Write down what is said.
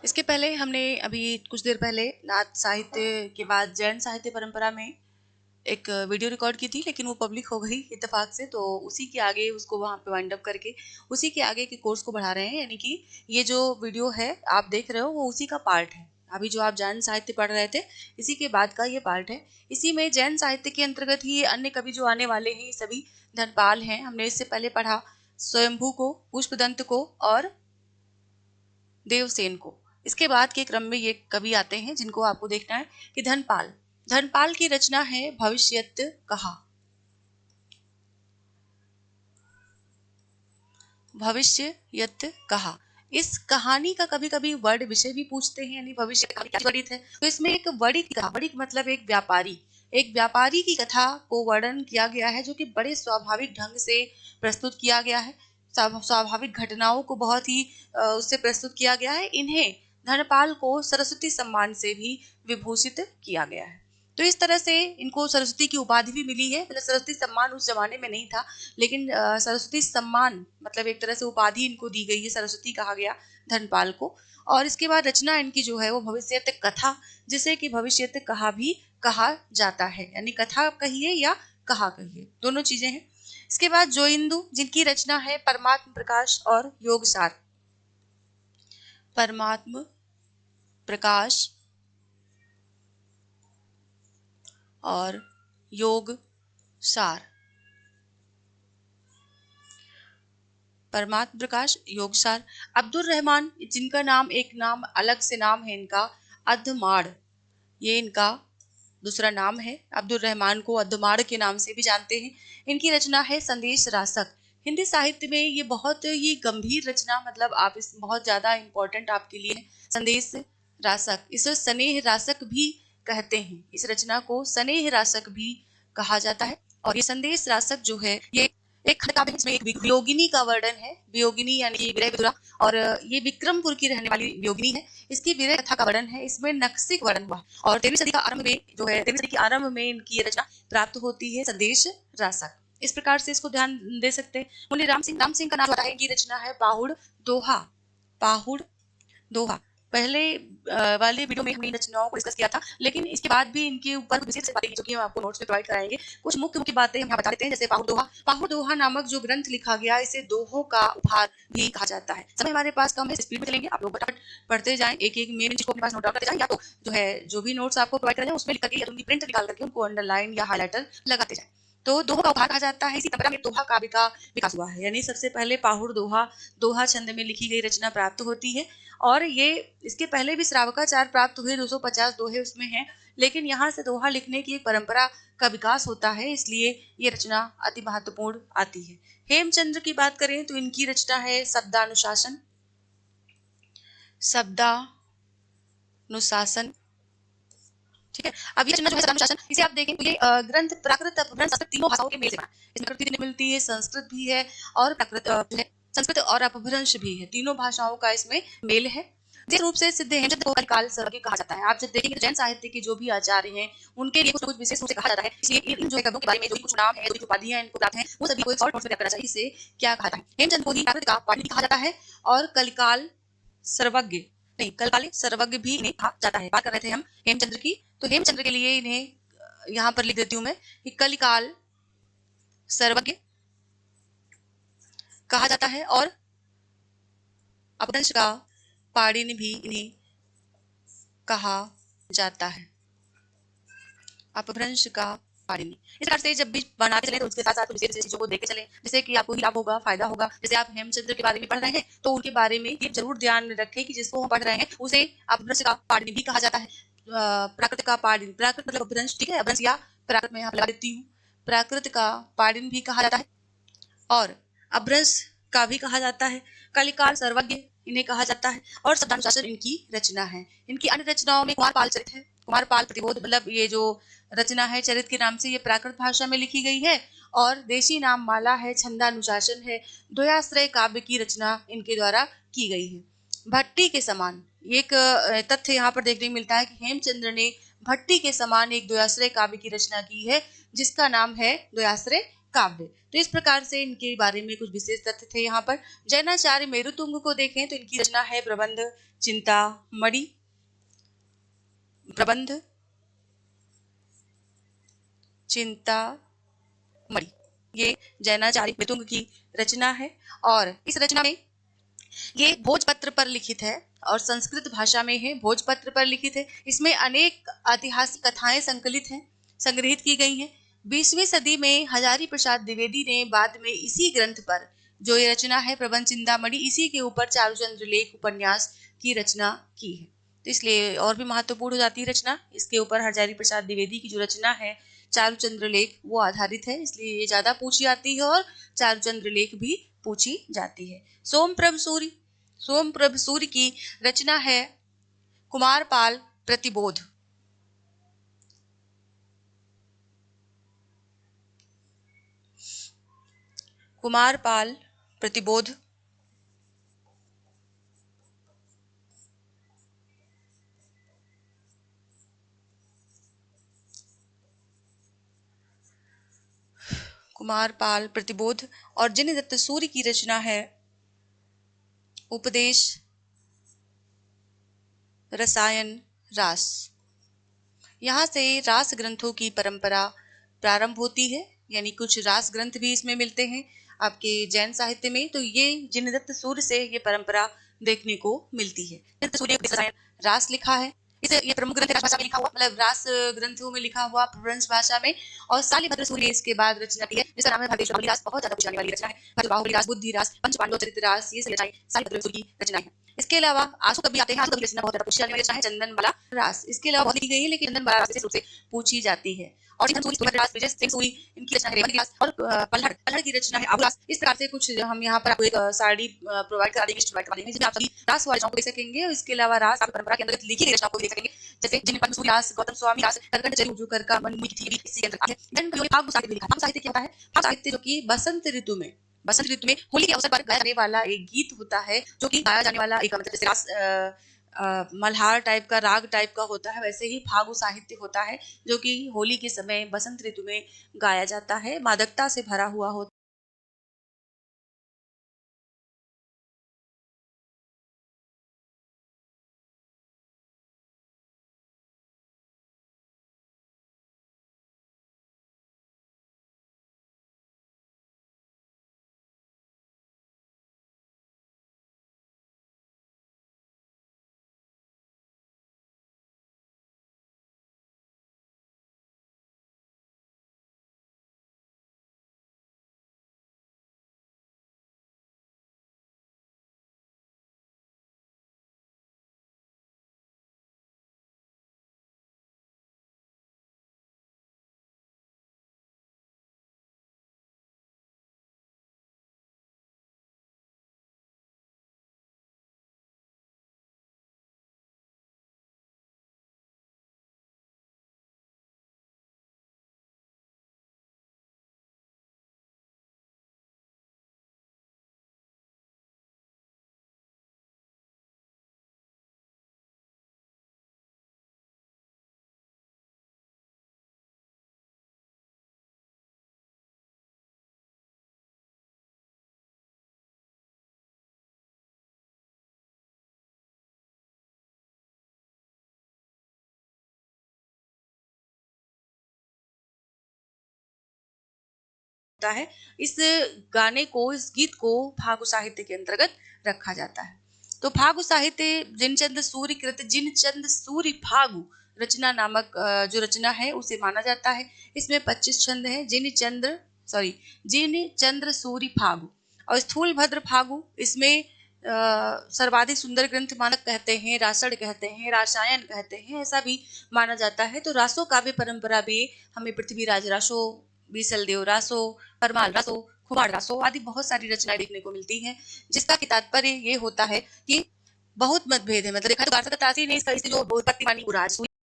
इसके पहले हमने अभी कुछ देर पहले नाथ साहित्य के बाद जैन साहित्य परंपरा में एक वीडियो रिकॉर्ड की थी, लेकिन वो पब्लिक हो गई इत्तेफाक से, तो उसी के आगे उसको वहाँ पे वाइंड अप करके उसी के आगे के कोर्स को बढ़ा रहे हैं। यानी कि ये जो वीडियो है आप देख रहे हो वो उसी का पार्ट है। अभी जो आप जैन साहित्य पढ़ रहे थे इसी के बाद का ये पार्ट है। इसी में जैन साहित्य के अंतर्गत ही अन्य कवि जो आने वाले हैं सभी धनपाल हैं। हमने इससे पहले पढ़ा स्वयंभू को, पुष्पदंत को और देवसेन को। इसके बाद के क्रम में ये कवि आते हैं जिनको आपको देखना है कि धनपाल। धनपाल की रचना है भविष्यत कहा। भविष्यत कहा, इस कहानी का कभी कभी वर्ड विषय भी पूछते हैं, यानी भविष्य की कहानी क्या वर्णित है, तो इसमें एक वर्णित कहा, वर्णित मतलब एक व्यापारी की कथा को वर्णन किया गया है, जो कि बड़े स्वाभाविक ढंग से प्रस्तुत किया गया है। स्वाभाविक घटनाओं को बहुत ही उससे प्रस्तुत किया गया है। इन्हें धनपाल को सरस्वती सम्मान से भी विभूषित किया गया है। तो इस तरह से इनको सरस्वती की उपाधि भी मिली है। मतलब सरस्वती सम्मान उस जमाने में नहीं था, लेकिन सरस्वती सम्मान मतलब एक तरह से उपाधि इनको दी गई है, सरस्वती कहा गया धनपाल को। और इसके बाद रचना इनकी जो है वो भविष्यत कथा, जिसे कि भविष्यत कहा भी कहा जाता है, यानी कथा कहिए या कहा कहिए, दोनों चीजें हैं। इसके बाद जोइंदु, जिनकी रचना है परमात्म प्रकाश और योगसार। परमात्म प्रकाश और योग सार। परमात्म प्रकाश योगसार। अब्दुल रहमान, जिनका नाम एक नाम अलग से नाम है इनका, अद्धमाड़, ये इनका दूसरा नाम है। अब्दुल रहमान को अद्धमाड़ के नाम से भी जानते हैं। इनकी रचना है संदेश रासक। हिंदी साहित्य में ये बहुत ही गंभीर रचना, मतलब आप इस बहुत ज्यादा इंपॉर्टेंट आपके लिए है। संदेश रासक, इसे स्नेह रासक भी कहते हैं। इस रचना को स्नेह रासक भी कहा जाता है। और ये संदेश रासक जो है ये एक खंडकाव्य है, इसमें एक वियोगिनी का वर्णन है। वियोगिनी यानी कि विरह विधुरा, और ये विक्रमपुर की रहने वाली वियोगिनी है। इसकी विरह कथा का वर्णन है, इसमें नक्सिक वर्णन हुआ। और 13वीं सदी का आरंभ में जो है 13वीं सदी के आरंभ में इनकी ये रचना प्राप्त होती है, संदेश रासक। इस प्रकार से इसको ध्यान दे सकते हैं। मुनि राम सिंह का नाम आता है। इनकी रचना है पाहुड़ दोहा। पाहुड़ दोहा पहले वाले वीडियो में हमने इन रचनाओं को डिस्कस किया था, लेकिन इसके बाद भी इनके ऊपर विशेष बातें जो कि हम आपको नोट्स में प्रोवाइड कराएंगे। कुछ मुख्य मुख्य बातें हम यहाँ बता देते हैं, जैसे पाहुड़ दोहा। पाहुड़ दोहा नामक जो ग्रंथ लिखा गया, इसे दोहों का उपहार भी कहा जाता है। समय हमारे पास कम है, स्पीड में चलेंगे, आप लोग फटाफट पढ़ते जाएं, एक एक मेन चीज को अपने पास नोट डाउन करते जाएं, या तो जो है जो भी नोट्स आपको प्रोवाइड करें उसमें लिख करके या उनकी प्रिंट निकाल करके उनको अंडरलाइन या हाईलाइटर लगाते जाएं। तो दोहा का उपहार कहा जाता है। इसी परंपरा में दोहा काव्य का विकास हुआ है, यानी सबसे पहले पाहुड़ दोहा दोहा छंद में लिखी गई रचना प्राप्त होती है। और ये इसके पहले भी श्रावकाचार प्राप्त हुए, 250 दोहे उसमें हैं, लेकिन यहाँ से दोहा लिखने की एक परंपरा का विकास होता है, इसलिए ये रचना अति महत्वपूर्ण आती है। हेमचंद्र की बात करें तो इनकी रचना है शब्दानुशासन। शब्दानुशासन, ठीक है। अब ये रचना जो है शब्दानुशासन, इसे आप देखें तो ये ग्रंथ प्राकृत अपभ्रंश संस्कृत तीनों भाषाओं के मेल से बना है। इसमें प्रकृति मिलती है, संस्कृत भी है और प्राकृत जो है संस्कृत और अपभ्रंश भी है, तीनों भाषाओं का इसमें मेल है। जिस रूप से सिद्ध हेमचंद्र को कलिकाल सर्वज्ञ कहा जाता है। आप जब देखेंगे तो जैन साहित्य के जो भी आचार्य हैं उनके लिए कुछ विशेष रूप से कहा जाता है, इसलिए इन जो कवियों के बारे में जो भी कुछ नाम है, जो भी उपाधियां इनको प्राप्त हैं, वो सभी को एक शॉर्ट नोट में करना चाहिए। इसे क्या कहा जाता है? हेमचंद्र को ही प्राकृत का पाणिनि कहा जाता है और कलिकाल सर्वज्ञ नहीं, कलिकाल सर्वज्ञ भी इन्हें कहा जाता है। बात कर रहे थे हम हेमचंद्र की, तो हेमचंद्र के लिए इन्हें यहाँ पर लिख देती हूँ मैं कि कलिकाल सर्वज्ञ कहा जाता है और अपभ्रंश का पाणिनि भी इन्हें कहा जाता है। अपभ्रंश का पाणिनि। इस प्रकार से जब भी बनाते चले तो उसके साथ साथ विशेष चीजों को देखते चले, जिससे कि आपको ही लाभ होगा, फायदा होगा। जैसे आप हेमचंद्र के बारे में पढ़ रहे हैं तो उनके बारे में ये जरूर ध्यान रखें कि जिसको हम पढ़ रहे हैं उसे अपभ्रंश का पाणिनि भी कहा जाता है। प्राकृत का पाणिनि, प्राकृत मतलब अपभ्रंश, ठीक है। अपभ्रंश या प्राकृत में यहाँ लगा देती हूँ। प्राकृत का पाणिनि भी कहा जाता है और अपभ्रंश का भी कहा जाता है। कलिकाल सर्वज्ञ इन्हें कहा जाता है और शब्दानुशासन इनकी रचना है। इनकी अन्य रचनाओं में कुमारपाल चरित है। कुमारपाल प्रतिबोध, मतलब ये जो रचना है चरित के नाम से, ये प्राकृत भाषा में लिखी गई है। और देशी नाम माला है, छंदानुशासन है। द्वयाश्रय काव्य की रचना इनके द्वारा की गई है। भट्टी के समान एक तथ्य यहाँ पर देखने को मिलता है कि हेमचंद्र ने भट्टी के समान एक द्वयाश्रय काव्य की रचना की है, जिसका नाम है द्वयाश्रय काव्य। तो इस प्रकार से इनके बारे में कुछ विशेष तथ्य थे यहाँ पर। जैनाचार्य मेरुतुंग को देखें तो इनकी रचना है प्रबंध चिंतामणि। प्रबंध चिंतामणि ये जैनाचार्य मेरुतुंग की रचना है और इस रचना में ये भोजपत्र पर लिखित है और संस्कृत भाषा में है, भोजपत्र पर लिखित है। इसमें अनेक ऐतिहासिक कथाएं संकलित हैं, संग्रहित की गई हैं। 20वीं सदी में हजारी प्रसाद द्विवेदी ने बाद में इसी ग्रंथ पर, जो ये रचना है प्रबंध चिंतामणि, इसी के ऊपर चारुचंद्र लेख उपन्यास की रचना की है। तो इसलिए और भी महत्वपूर्ण हो जाती है रचना। इसके ऊपर हजारी प्रसाद द्विवेदी की जो रचना है चारुचंद्र लेख वो आधारित है, इसलिए ये ज्यादा पूछी जाती है और चारुचंद्र लेख भी पूछी जाती है। सोमप्रभ सूरि की रचना है कुमारपाल प्रतिबोध। कुमारपाल प्रतिबोध कुमारपाल प्रतिबोध। और जिनदत्त सूरि की रचना है उपदेश रसायन रास। यहाँ से रास ग्रंथों की परंपरा प्रारंभ होती है, यानी कुछ रास ग्रंथ भी इसमें मिलते हैं आपके जैन साहित्य में। तो ये जिनदत्त सूरि से ये परंपरा देखने को मिलती है। जिनदत्त सूरि ने रसायन रास लिखा है। इसे ये प्रमुख ग्रंथ रास भाषा में लिखा हुआ, मतलब रास ग्रंथों में लिखा हुआ फ्रेंच भाषा में। और शालिभद्र सूरि ने इसके बाद रचना की है जिसका नाम है भद्रेश्वर रास। बहुत ज्यादा पूछी जाने वाली रचना है। बाहुबली रास, बुद्धि रास, पंच पांडव चरित्र रास, ये रचनाएं शालिभद्र सूरि की रचना है। इसके अलावा आंसू कवि आते हैं। आंसू कवि रचना बहुत ज्यादा पूछी जाने वाली रचना है चंदनबाला रास। इसके अलावा बहुत लिखी गई है लेकिन चंदनबाला रास विशेष रूप से पूछी जाती है। और विजय सिंह सूरि इनकी रचना है रेवती रास। और पल्हड़ की रचना है आबू रास। इस प्रकार से कुछ हम यहाँ पर आपको एक सारणी प्रोवाइड करा देंगे, प्रोवाइड करा देंगे जिसमें आप सभी रास वाले रचनाओं को देख सकेंगे। और इसके अलावा रास परंपरा के अंतर्गत लिखी गई रचनाओं को देख सकेंगे, जैसे जिन सूरि रास, गौतम स्वामी रास, करकट जरी जो कर का मन मुई थी इसी के अंतर्गत है। देन फागु साहित्य लिखा। फागु साहित्य क्या होता है? फागु साहित्य जो कि बसंत ऋतु में होली के अवसर पर गाया जाने वाला एक गीत होता है, जो कि गाया जाने वाला एक मतलब जैसे रास मल्हार टाइप का, राग टाइप का होता है, वैसे ही फागु साहित्य होता है जो कि होली के समय बसंत ऋतु में गाया जाता है, मादकता से भरा हुआ होता है। इस गाने को, इस गीत को फागु साहित्य के अंतर्गत रखा जाता है। तो फागु साहित्य जिनचंद सूरि कृत जिनचंद सूरि फागु रचना नामक जो रचना है उसे माना जाता है। इसमें 25 छंद हैं। जिनचंद्र सूरि फागु और स्थूल भद्र फागु इसमें सर्वाधिक सुंदर ग्रंथ मानक कहते हैं, रासड़ कहते हैं, रासायन कहते हैं, ऐसा भी माना जाता है। तो रासो काव्य परंपरा भी हमें पृथ्वीराज रासो, बीसलदेव रासो, परमाल रासो, खुमार रासो आदि बहुत सारी रचनाएं देखने को मिलती हैं, जिसका कि तात्पर्य ये होता है कि बहुत मतभेद है। मतलब देखा तो 1287 ने इसका जो उत्पत्ति मानी